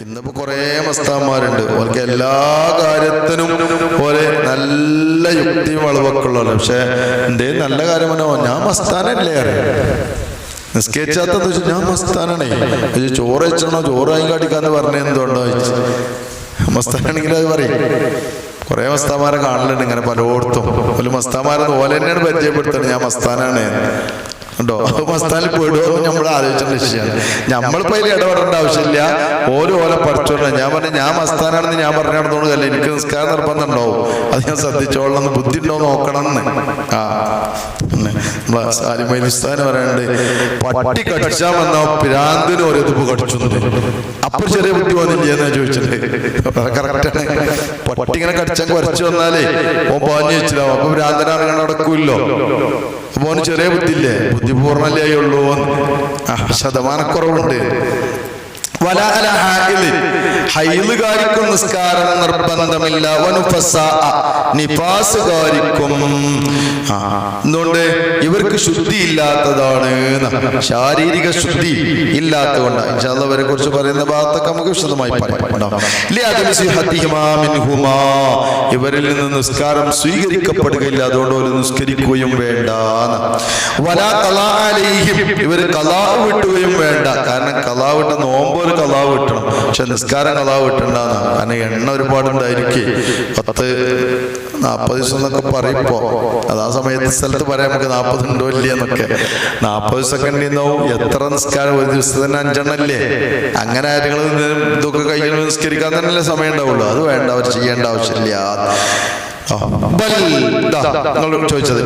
ഇന്നിപ്പോ കുറേ മസ്താന്മാരുണ്ട്. അവർക്ക് എല്ലാ കാര്യത്തിനും പോലെ നല്ല യുക്തിയും വളവൊക്കെ ഉള്ളല്ലോ. പക്ഷെ എന്തേ നല്ല കാര്യം പറഞ്ഞോ, ഞാൻ മസ്താനല്ലേ അറിയാം. നിസ്കരിച്ചാത്ത ഞാൻ മസ്താനാണേ. ചോറ് വെച്ചണോ, ചോറ് വാങ്ങി കാട്ടിക്കാന്ന് പറഞ്ഞ എന്തുകൊണ്ടോ ചോദിച്ചു. മസ്താനാണെങ്കിൽ അത് പറയും. കുറെ മസ്താന്മാരെ കാണലുണ്ട് ഇങ്ങനെ പലയിടത്തും. ഒരു മസ്താന്മാരെ ഓല തന്നെയാണ് പരിചയപ്പെടുത്തണം, ഞാൻ മസ്താനാണ് ഉണ്ടോ. മസ്താനിൽ പെടുമോ നമ്മൾ ആലോചിച്ച വിഷയമാണ്. നമ്മളിപ്പോ അതിൽ ഇടപെടേണ്ട ആവശ്യമില്ല. ഓരോ ഓല പഠിച്ചോളാം. ഞാൻ പറഞ്ഞു ഞാൻ മസ്താനാണെന്ന് ഞാൻ പറഞ്ഞു നടന്നോളൂ. എനിക്ക് നിസ്കാരം നിർബന്ധം ഉണ്ടാവും, അത് ഞാൻ ശ്രദ്ധിച്ചോളാം. ബുദ്ധി ഉണ്ടോ നോക്കണം എന്ന്. നമ്മളെ സാലിമൈ ഉസ്താദ് പറയാനുണ്ട്, പട്ടി കടിച്ചാൽ വന്നോ പിരാന്തിന് ഓരോ തുപ്പ് കടിച്ചു. അപ്പൊ ചെറിയ ബുദ്ധി വന്നില്ല എന്നാ ചോദിച്ചിട്ട്. കറക്റ്റാണ്. പട്ടി ഇങ്ങനെ കടിച്ചാൽ കുറച്ച് വന്നാലേ ഓൻ പാഞ്ഞു വെച്ചില്ലാവും. അപ്പൊ ഭ്രാന്തനാണ് നടക്കൂല്ലോ. അപ്പൊ ഓന് ചെറിയ ബുദ്ധി ഇല്ലേ, ബുദ്ധി പൂർണ്ണല്ലേ ഉള്ളൂ. ശതമാനക്കുറവുണ്ട്. ഹൈലുകാരിക്കും നിസ്കാരം നിർബന്ധമില്ല. നിഫാസുകാരിക്കും. എന്തുകൊണ്ട്? ഇവർക്ക് ശുദ്ധി ഇല്ലാത്തതാണ്, ശാരീരിക ശുദ്ധി ഇല്ലാത്തതുകൊണ്ട്. ഇൻഷാ അല്ലാഹ് അവരെ കുറിച്ച് പറയുന്ന ഭാഗത്തൊക്കെ നമുക്ക് വിശദമായി പറയാം. ഇവരിൽ നിന്ന് നിസ്കാരം സ്വീകരിക്കപ്പെടുകയില്ല, അതുകൊണ്ട് ഒരു നിസ്കരിക്കുകയും വേണ്ട. ഇവർ ഖളാ വിട്ടുകയും വേണ്ട. കാരണം ഖളാ വിട്ട നോമ്പ് കലാവ് കിട്ടണം, പക്ഷെ നിസ്കാരം കലാവ് കിട്ടണ്ടെന്ന്. കാരണം എണ്ണ ഒരുപാടുണ്ടായിരിക്കും. 10-40 ദിവസം എന്നൊക്കെ പറയുമ്പോ അത് ആ സമയത്ത് സ്ഥലത്ത് പറയാം നമുക്ക് 40 ഉണ്ടോ ഇല്ലേ എന്നൊക്കെ. 40 ദിവസം കണ്ടിന്നാവും. എത്ര നിസ്കാരം ഒരു ദിവസത്തിൽ തന്നെ 5 എണ്ണല്ലേ. അങ്ങനെ കാര്യങ്ങൾ ഇതൊക്കെ കഴിഞ്ഞ് നിസ്കരിക്കാൻ തന്നെയല്ലേ സമയം ഉണ്ടാവുള്ളൂ. അത് വേണ്ട, അവർ ചെയ്യേണ്ട ആവശ്യമില്ല. ചോദിച്ചത്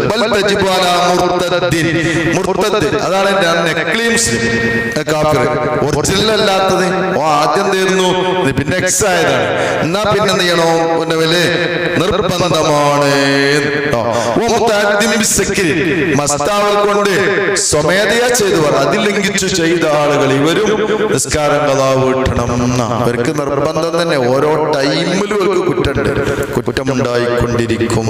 അതാണ് ഒറിജിനൽ അല്ലാത്തത്. ആദ്യം തീർന്നു, പിന്നെ എക്സ് ആയതാണ്. എന്നാ പിന്നെ എന്ത് ചെയ്യണോ, നിർബന്ധമാണ്. മസ്താവൽ കൊണ്ട് സ്വമേധയാ ചെയ്തവർ, അതിൽ ലംഘിച്ചു ചെയ്ത ആളുകൾ, ഇവരും നിസ്കാരം ഖളാ വീട്ടണം. അവർക്ക് നിർബന്ധം തന്നെ. ഓരോ ടൈമിലും അവർക്ക് കുറ്റമുണ്ടായിക്കൊണ്ടിരിക്കും.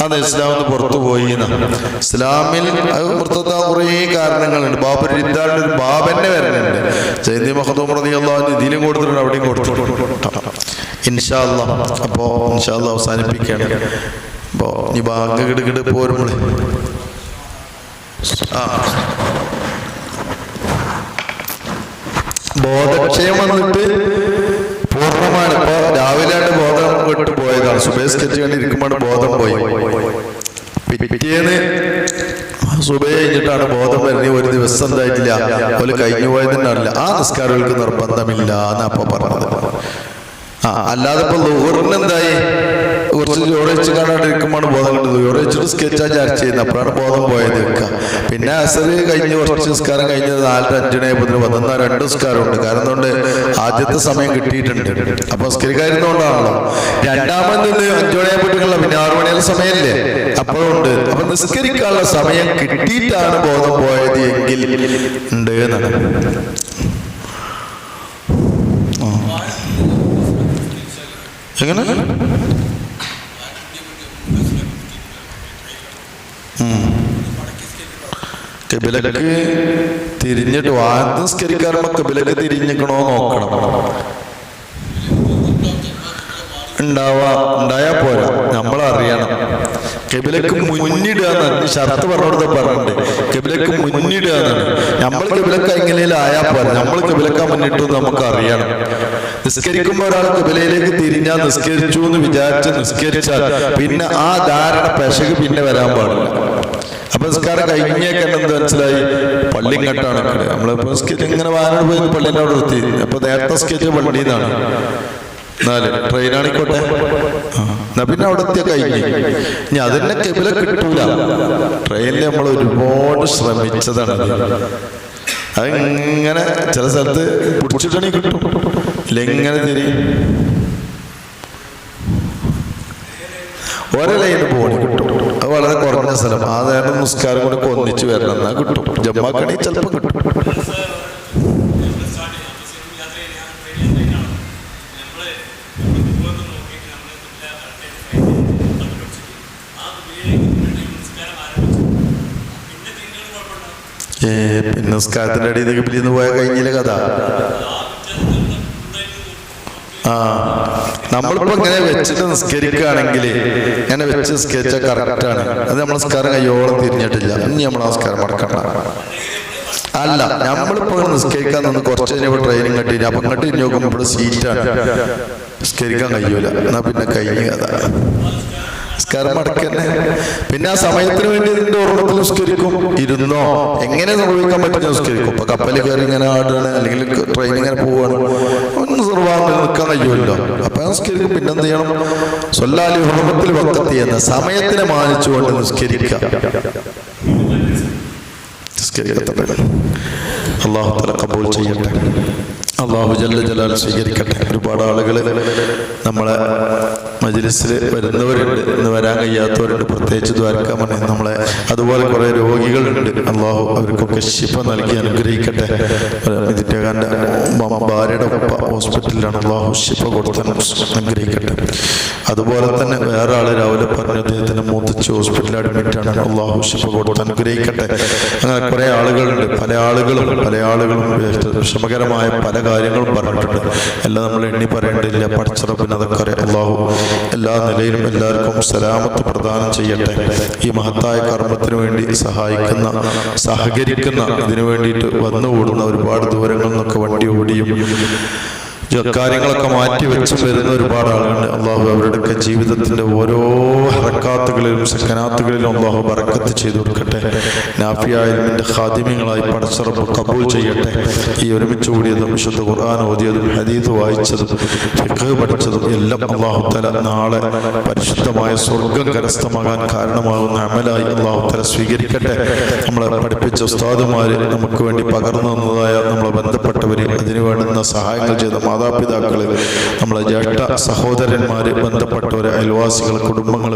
അതെ, ഇസ്ലാമിന് പുറത്തു പോയി. ഇസ്ലാമിൽ പുറത്തെത്താൻ കുറേ കാരണങ്ങളുണ്ട്. ബാബർ രിദ്ദാന്റെ ഒരു ബാബന്നെ വരുന്നുണ്ട്. സയ്യിദ് മഖ്ദൂം റളിയല്ലാഹു അൻഹു ഇതിലും കൊടുത്തിട്ടുണ്ട്, അവിടെയും കൊടുത്തിട്ടുണ്ട്. ഇൻഷാ അല്ലാഹ്. അപ്പോ ഇൻഷാ അല്ലാഹ് അവസാനിപ്പിക്കുകയാണ്. അപ്പോ ഈ ബാങ്ക് കിടുകിട് പോരുമ്പോൾ ബോധക്ഷയം വന്നിട്ട് പൂർണ്ണമാണ്. ഇപ്പൊ രാവിലെയാണ് ബോധം വിട്ടു പോയതാണ്. സുബഹി സ്കെച്ച് കണ്ടിരിക്കുമ്പോൾ ബോധം പോയി. പിറ്റേന്ന് സുബഹി കഴിഞ്ഞിട്ടാണ് ബോധം വരുന്നത്. ഒരു ദിവസം എന്തായിട്ടില്ല, ഒരു കഴിഞ്ഞു പോയതിനല്ല. ആ നിസ്കാരങ്ങൾക്ക് നിർബന്ധമില്ല എന്നാ അപ്പൊ പറഞ്ഞത്. അല്ലാതെ ഇപ്പൊ ളുഹറിന് എന്തായി, കുറച്ച് ചോറ് വെച്ച് കാണാണ്ടിരിക്കുമ്പോൾ ബോധം കിട്ടുന്നത്. ചോറ് വെച്ചിട്ട് സ്കെച്ചാ ചർച്ച ചെയ്യുന്നത്. അപ്പോഴാണ് ബോധം പോയത്. പിന്നെ അസറ് കഴിഞ്ഞ് കുറച്ച് നിസ്കാരം കഴിഞ്ഞത് 4-5 വന്ന 2 നിസ്കാരമുണ്ട്. കാരണം എന്തുകൊണ്ട്, ആദ്യത്തെ സമയം കിട്ടിയിട്ടുണ്ട്. അപ്പൊ നിസ്കരിക്കാതിരുന്നോണ്ടാണല്ലോ. രണ്ടാമത് 5 മണിയാകുമ്പോഴേക്കുള്ള പിന്നെ 6 മണിയുള്ള സമയമല്ലേ, അപ്പോഴുണ്ട്. അപ്പൊ നിസ്കരിക്കാനുള്ള സമയം കിട്ടിയിട്ടാണ് ബോധം പോയത് എങ്കിൽ ഉണ്ട് എന്നാണ്. എങ്ങനെ കിബിലക്ക് തിരിഞ്ഞിട്ട് വാഹനം നിസ്കരിക്കാറുമ്പോ കിബിലക്ക് തിരിഞ്ഞിക്കണോ നോക്കണം. ഉണ്ടായാ പോരാ, നമ്മളറിയണം. കിബിലക്ക് മുന്നിടുക എന്നാണ് ഷർത്ത് പറഞ്ഞിട്ടുണ്ട്. കിബിലക്ക് മുന്നിടുക എന്നാണ്. നമ്മൾ കിബിലക്ക് എങ്ങനെയും ആയാ പോരാ, നമ്മൾ കിബിലക്ക മുന്നിട്ടു നമുക്ക് അറിയണം. നിസ്കരിക്കുമ്പോൾ ഒരാൾ കിബിലയിലേക്ക് തിരിഞ്ഞാൽ നിസ്കരിച്ചു എന്ന് വിചാരിച്ച് നിസ്കരിച്ചാൽ പിന്നെ ആ ധാരണ പെശക് പിന്നെ വരാൻ പാടില്ല. അപ്പൊ നിസ്കാരം കഴിഞ്ഞേക്കെ എന്ത് മനസ്സിലായി, പള്ളിങ്ങട്ടാണ്. നമ്മളിപ്പോ ഇങ്ങനെ വാഹനം പോയി പള്ളിൻ്റെ അവിടെ നിർത്തി. അപ്പൊ നേരത്തെ സ്കെച്ച് പള്ളിന്നാണ്. 4 ട്രെയിനാണിക്കോട്ടെ. എന്നാ പിന്നെ അവിടെ എത്തിയ കഴിഞ്ഞ്. ഇനി അതിനെ കിബില കിട്ടൂല. ട്രെയിനിൽ നമ്മൾ ഒരുപാട് ശ്രമിച്ചതാണ്. അതിങ്ങനെ ചില സ്ഥലത്ത് പിടിച്ചിട്ടാണെങ്കിൽ കിട്ടും, ഇല്ലെങ്ങനെ തിരിയും. ഒരേ ലൈന് പോണി കിട്ടും. അത് വളരെ കുറഞ്ഞ സ്ഥലം. ആ നേരം നിസ്കാരം കൂടെ ഒന്നിച്ച് വരണം, എന്നാ കിട്ടും. ജമ്മാക്കണി ചിലപ്പോൾ കിട്ടും. പിന്നെ നിസ്കാരത്തിൻ്റെ അടിയിൽ പിരിന്ന് പോയാൽ കഴിഞ്ഞില്ല കഥ. നമ്മളിപ്പോ ഇങ്ങനെ വെച്ചിട്ട് നിസ്കരിക്കുകയാണെങ്കിൽ ഇങ്ങനെ വെച്ച് നിസ്കരിച്ചാൽ കറക്റ്റാണ്. അത് നമ്മൾ നിസ്കാരം കയ്യോളം തിരിഞ്ഞിട്ടില്ല, ഇനി നമ്മൾ നമസ്കാരം മടക്കണ്ട. അല്ല, നമ്മളിപ്പോ നിസ്കരിക്കാൻ നിന്ന് കുറച്ച് കഴിഞ്ഞപ്പോൾ ട്രെയിനിങ് കട്ടില്ല, അപ്പൊ ഇങ്ങോട്ട് തിരിഞ്ഞ് നോക്കുമ്പോൾ ഇവിടെ സീറ്റാണ്, നിസ്കരിക്കാൻ കഴിയൂല. എന്നാ പിന്നെ കഴിഞ്ഞ കഥ, നിസ്കാരം മടക്കന്നെ. പിന്നെ ആ സമയത്തിന് വേണ്ടി ഇതിന്റെ ഓർമ്മത്തിൽ നിസ്കരിക്കും, ഇരുന്നോ എങ്ങനെ നിർവഹിക്കാൻ പറ്റുന്ന നിസ്കരിക്കും. ഇപ്പൊ കപ്പലിൽ കയറി ഇങ്ങനെ ആടുകയാണ്, അല്ലെങ്കിൽ ട്രെയിൻ ഇങ്ങനെ പോവുകയാണ്, ഒന്നും സർവാന്ന് നിൽക്കാൻ കഴിയുമല്ലോ, അപ്പൊ നിസ്കരിക്കും. പിന്നെ എന്ത് ചെയ്യണം? സ്വല്ലാലി ഹുർമത്തിൽ വഖത്തി എന്ന സമയത്തിനെ മാനിച്ചുകൊണ്ട് നിസ്കരിക്കുക. അല്ലാഹു തആല ഖബൂൽ ചെയ്യട്ടെ, അല്ലാഹു ജല്ല ജലാൽ സ്വീകരിക്കട്ടെ. ഒരുപാട് ആളുകൾ നമ്മളെ മജ്‌ലിസിൽ വരുന്നവരുണ്ട്, ഇന്ന് വരാൻ കഴിയാത്തവരുണ്ട്, പ്രത്യേകിച്ച് ദ്വാരക്കാൻ വേണ്ടി നമ്മളെ. അതുപോലെ കുറേ രോഗികളുണ്ട്, അല്ലാഹു അവർക്കൊക്കെ ശിഫ നൽകി അനുഗ്രഹിക്കട്ടെ. ഇതിൻ്റെ ഭാര്യയുടെ ഉപ്പ ഹോസ്പിറ്റലിലാണ്, അല്ലാഹു ശിഫ കൊടുത്ത് അനുഗ്രഹിക്കട്ടെ. അതുപോലെ തന്നെ വേറെ ആൾ രാവിലെ പറഞ്ഞു, അദ്ദേഹത്തിന് മൂത്തച്ഛ ഹോസ്പിറ്റലിൽ അഡ്മിറ്റാണ്, അല്ലാഹു ശിഫ കൊടുത്ത് അനുഗ്രഹിക്കട്ടെ. അങ്ങനെ കുറേ ആളുകളുണ്ട്, പല ആളുകളും വിഷമകരമായ പല കാര്യങ്ങളും പറഞ്ഞിട്ടുണ്ട്. എല്ലാം നമ്മൾ എണ്ണി പറയേണ്ടില്ല, പടച്ചറപ്പിന് അതൊക്കെ അറിയാം. അല്ലാഹു എല്ലാ നിലയിലും എല്ലാവർക്കും സലാമത്ത് പ്രദാനം ചെയ്യട്ടെ. ഈ മഹത്തായ കർമ്മത്തിന് വേണ്ടി സഹകരിക്കുന്ന ഇതിനു വേണ്ടിയിട്ട് വന്നുകൂടുന്ന ഒരുപാട് ദൂരങ്ങളിൽ നിന്നൊക്കെ വണ്ടി ഓടിയും കാര്യങ്ങളൊക്കെ മാറ്റി വെച്ച് വരുന്ന ഒരുപാട് ആളുകളുണ്ട്. അള്ളാഹു അവരുടെയൊക്കെ ജീവിതത്തിന്റെ ഓരോ ഹറക്കാത്തുകളിലും സക്കനാത്തുകളിലും അള്ളാഹു ബറക്കത്ത് ചെയ്തു കൊടുക്കട്ടെ. നാഫിയായ ഇൽമിന്റെ ഖാദിമീങ്ങളായി പടച്ചറബ് കബൂൽ ചെയ്യട്ടെ. ഈ ഒരുമിച്ച് കൂടിയതും വിശുദ്ധ ഖുർആൻ ഓതിയതും ഹദീസ് വായിച്ചതും ഫിഖ് പഠിച്ചതും എല്ലാം അള്ളാഹു തആല നാളെ പരിശുദ്ധമായ സ്വർഗം കരസ്ഥമാകാൻ കാരണമാകുന്ന അമലായി അള്ളാഹു തആല സ്വീകരിക്കട്ടെ. നമ്മളെ പഠിപ്പിച്ച ഉസ്താദുമാര്, നമുക്ക് വേണ്ടി പകർന്നു തന്നതായ നമ്മളെ ബന്ധപ്പെട്ടവര്, അതിനു വേണ്ടുന്ന സഹായങ്ങൾ ചെയ്ത മാതാപിതാക്കള്, നമ്മളെ ജ്യേഷ്ഠ സഹോദരന്മാര്, ബന്ധപ്പെട്ടവര്, അയൽവാസികൾ, കുടുംബങ്ങൾ,